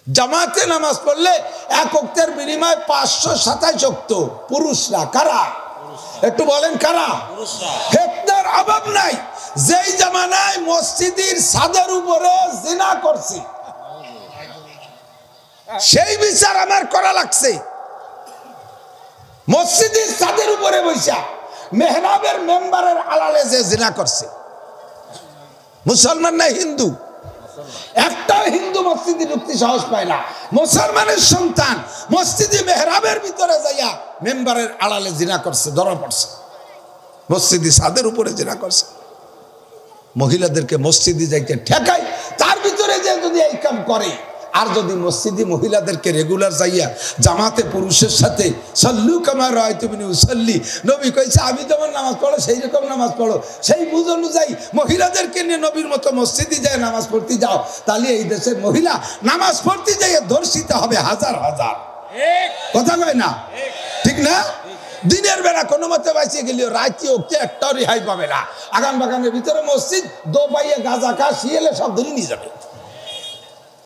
জামাতে নামাজ পড়লে এক ওয়াক্তের বিনিময়ে 527 ওয়াক্ত। পুরুষরা কারা একটু বলেন, কারা? ফিতনার অভাব নাই। যেই জামানায় মসজিদের ছাদের উপরে জিনা করছে, সেই বিচার আমার করা লাগছে। মসজিদের ছাদের উপরে বৈশা মেহরাবের মেম্বারের আড়ালে যে জিনা করছে, মুসলমান না হিন্দু? একটা হিন্দু মসজিদে ঢুকতে সাহস পায় না। মুসলমানের সন্তান মসজিদে মেহরাবের ভিতরে যাইয়া মেম্বারের আড়ালে জিনা করছে, ধরা পড়ছে। মসজিদে ছাদের উপরে জিনা করছে। মহিলাদেরকে মসজিদে যাইতে ঠেকায়, তার ভিতরে যে যদি এই কাম করে, আর যদি মসজিদে মহিলাদেরকে রেগুলার যাইয়া জামাতে পুরুষের সাথে সাল্লু কামা রাআইতুমুনি উসাল্লি, নবী কইছে আমি যেমন নামাজ পড়ো সেই রকম নামাজ পড়ো, সেই বুঝ অনুযায়ী মহিলাদেরকে নিয়ে নবীর মতো মসজিদে যায় নামাজ পড়তে যাও, তাহলে এই দেশের মহিলা নামাজ পড়তে যাইয়া ধর্ষিত হবে হাজার হাজার। কথা কয় না? ঠিক না? দিনের বেলা কোনো মতে বাঁচিয়ে গেলেও রাতে ওকে একটা রেহাই পাবে না। আগান বাগানের ভিতরে মসজিদ, দো পাইয়ে গাঁজা খা শিয়েলে সব ধরে নিয়ে যাবে।